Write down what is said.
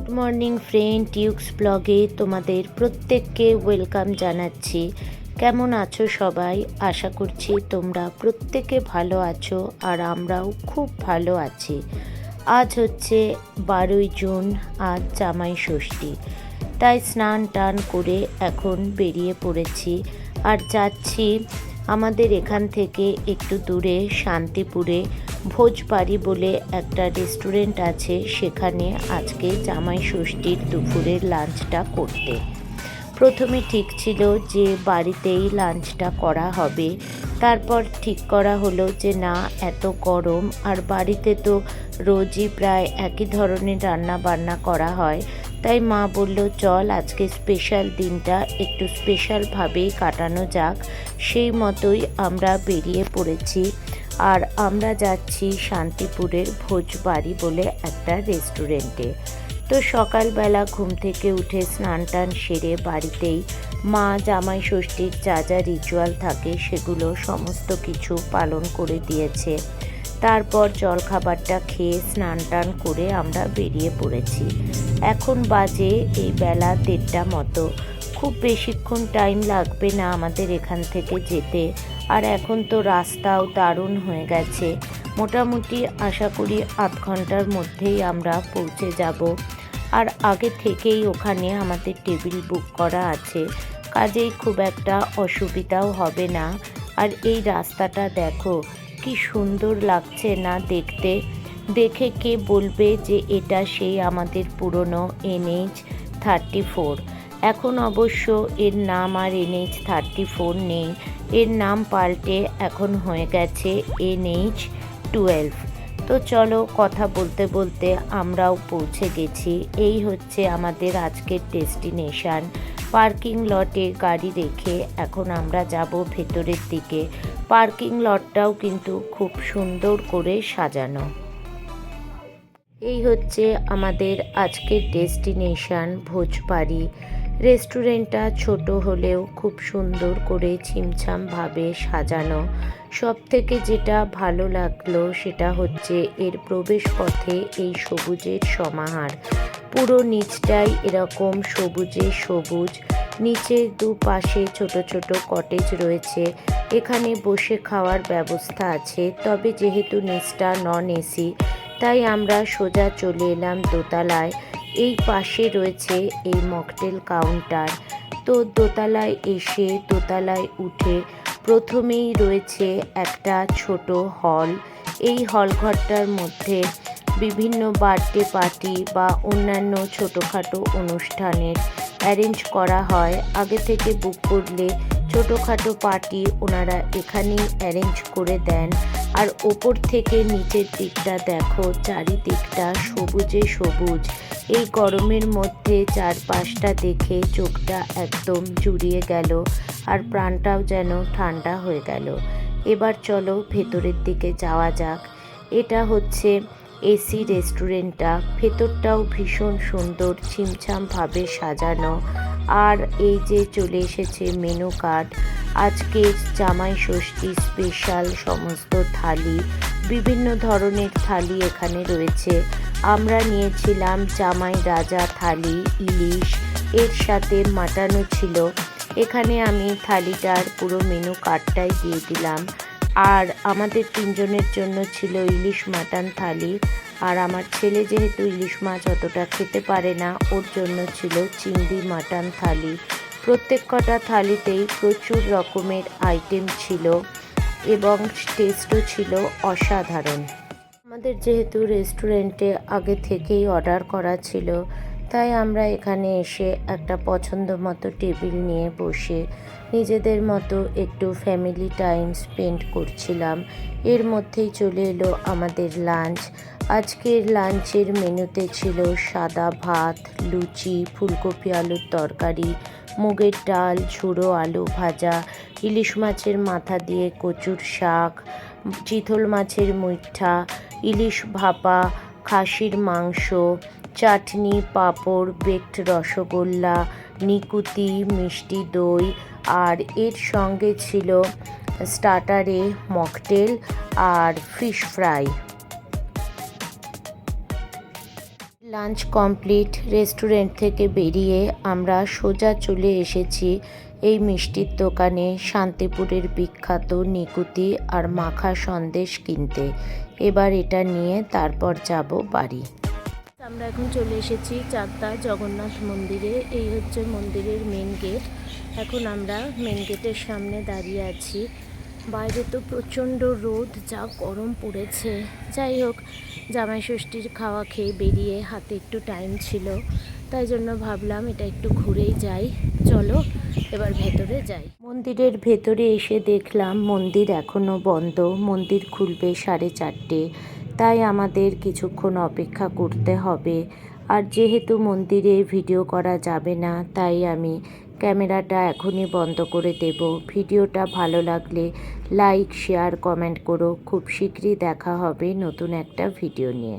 Good morning friend, টিউক্স ব্লগে তোমাদের প্রত্যেককে ওয়েলকাম জানাচ্ছি। কেমন আছো সবাই? আশা করছি তোমরা প্রত্যেকে ভালো আছো আর আমরাও খুব ভালো আছি। আজ হচ্ছে 12ই জুন, আজ জামাই ষষ্ঠী। তাই স্নান টান করে এখন বেরিয়ে পড়েছি আর যাচ্ছি আমাদের এখান থেকে একটু দূরে শান্তিপুরে ভোজবাড়ি বলে একটা রেস্টুরেন্ট আছে, সেখানে আজকে জামাই ষষ্ঠীর দুপুরের লাঞ্চটা করতে। প্রথমে ঠিক ছিল যে বাড়িতেই লাঞ্চটা করা হবে, তারপর ঠিক করা হলো যে না, এত গরম আর বাড়িতে তো রোজই প্রায় একই ধরনের রান্না বান্না করা হয়, তাই মা বলল চল আজকে স্পেশাল দিনটা একটু স্পেশালভাবেই কাটানো যাক। সেই মতোই আমরা বেরিয়ে পড়েছি আর আমরা যাচ্ছি শান্তিপুরের ভোজবাড়ি বলে একটা রেস্টুরেন্টে। তো সকালবেলা ঘুম থেকে উঠে স্নান টান সেরে বাড়িতেই মা জামাই ষষ্ঠীর যা যা রিচুয়াল থাকে সেগুলো সমস্ত কিছু পালন করে দিয়েছে। তারপর জলখাবারটা খেয়ে স্নান টান করে আমরা বেরিয়ে পড়েছি। এখন বাজে এই বেলা 1:30 মতো। খুব বেশিক্ষণ টাইম লাগবে না আমাদের এখান থেকে যেতে, আর এখন তো রাস্তাও দারুণ হয়ে গেছে। মোটামুটি আশা করি 8 ঘন্টার মধ্যেই আমরা পৌঁছে যাব। আর আগে থেকেই ওখানে আমাদের টেবিল বুক করা আছে, কাজেই খুব একটা অসুবিধাও হবে না। আর এই রাস্তাটা দেখো কি সুন্দর লাগছে না দেখতে। দেখে কে বলবে যে এটা সেই আমাদের পুরনো NH-34। এখন অবশ্য এর নাম আর NH-34 নেই, এর নাম পাল্টে এখন হয়ে গেছে NH-12। তো চলো, কথা বলতে বলতে আমরাও পৌঁছে গেছি। এই হচ্ছে আমাদের আজকের ডেস্টিনেশন। পার্কিং লটে গাড়ি রেখে এখন আমরা যাব ভেতরের দিকে। পার্কিং লটটাও কিন্তু খুব সুন্দর করে সাজানো। এই হচ্ছে আমাদের আজকের ডেস্টিনেশন ভোজবাড়ি। রেস্টুরেন্টটা ছোট হলেও খুব সুন্দর করে ছিমছামভাবে সাজানো। সব থেকে যেটা ভালো লাগলো সেটা হচ্ছে এর প্রবেশ পথে এই সবুজের সমাহার। পুরো নিচটাই এরকম সবুজে সবুজ। নিচে দুপাশে ছোট ছোট কটেজ রয়েছে, এখানে বসে খাওয়ার ব্যবস্থা আছে। তবে যেহেতু নিচটা নন এসি, তাই আমরা সোজা চলে এলাম দোতলায়। এই পাশে রয়েছে এই মকটেল কাউন্টার। তো দোতলায় এসে দোতলায় উঠে প্রথমেই রয়েছে একটা ছোট হল। এই হল ঘরটার মধ্যে বিভিন্ন বার্থডে পার্টি বা অন্যান্য ছোটোখাটো অনুষ্ঠানের অ্যারেঞ্জ করা হয়। আগে থেকে বুক করলে ছোটোখাটো পার্টি ওনারা এখানেই অ্যারেঞ্জ করে দেন। আর ওপর থেকে নিচের দিকটা দেখো, চারিদিকটা সবুজে সবুজ। এই গরমের মধ্যে চারপাশটা দেখে চোখটা একদম জুড়িয়ে গেল আর প্রাণটাও যেন ঠান্ডা হয়ে গেল। এবার চলো ভেতরের দিকে যাওয়া যাক। এটা হচ্ছে এসি রেস্টুরেন্টটা। ভেতরটাও ভীষণ সুন্দর, ছিমছামভাবে সাজানো। আর এই যে চলে এসেছে মেনু কার্ড। আজকে জামাই ষষ্ঠী স্পেশাল সমস্ত থালি, বিভিন্ন ধরনের থালি এখানে রয়েছে। আমরা নিয়েছিলাম জামাই রাজা থালি, ইলিশ, এর সাথে মাটনও ছিল। এখানে আমি থালিটার পুরো মেনু কার্ডটাই দিয়ে দিলাম। আর আমাদের 3 জনের জন্য ছিল ইলিশ মাটন থালি। আর আমার ছেলে যেহেতু ইলিশ মাছ অতটা খেতে পারে না, ওর জন্য ছিল চিংড়ি মাটন থালি। প্রত্যেক কটা থালিতেই প্রচুর রকমের আইটেম ছিল এবং টেস্টও ছিল অসাধারণ। আমাদের যেহেতু রেস্টুরেন্টে আগে থেকেই অর্ডার করা ছিল, তাই আমরা এখানে এসে একটা পছন্দ মতো টেবিল নিয়ে বসে নিজেদের মতো একটু ফ্যামিলি টাইম স্পেন্ড করছিলাম। এর মধ্যেই চলে এলো আমাদের লাঞ্চ। আজকের লাঞ্চের মেনুতে ছিল সাদা ভাত, লুচি, ফুলকপি আলুর তরকারি, মুগের ডাল, ঝুড়ো আলু ভাজা, ইলিশ মাছের মাথা দিয়ে কচুর শাক, চিতল মাছের মুইঠা, ইলিশ ভাপা, খাসির মাংস, চাটনি, পাঁপড়, বেকড রসগোল্লা, নিকুতি, মিষ্টি দই। আর এর সঙ্গে ছিল স্টার্টারে মকটেল আর fish fry. Lunch complete. Restaurant থেকে বেরিয়ে আমরা সোজা চলে এসেছি এই মিষ্টির দোকানে শান্তিপুরের বিখ্যাত নিকুতি আর মাখা সন্দেশ কিনতে। এবার এটা নিয়ে তারপর যাব বাড়ি। আমরা এখন চলে এসেছি চাকদা জগন্নাথ মন্দিরে। এই হচ্ছে মন্দিরের মেন গেট। এখন আমরা মেন গেটের সামনে দাঁড়িয়ে আছি। বাইরে তো প্রচণ্ড রোদ, যা গরম পড়েছে। যাই হোক, জামাই ষষ্ঠীর খাওয়া খেয়ে বেরিয়ে হাতে একটু টাইম ছিল, তাই জন্য ভাবলাম এটা একটু ঘুরেই যাই। চলো এবার ভেতরে যাই। মন্দিরের ভেতরে এসে দেখলাম মন্দির এখনও বন্ধ। মন্দির খুলবে 4:30, তাই আমাদের কিছুক্ষণ অপেক্ষা করতে হবে। আর যেহেতু মন্দিরে ভিডিও করা যাবে না, তাই আমি ক্যামেরাটা এখনই বন্ধ করে দেব। ভিডিওটা ভালো লাগলে লাইক, শেয়ার, কমেন্ট করো। খুব শীঘ্রই দেখা হবে নতুন একটা ভিডিও নিয়ে।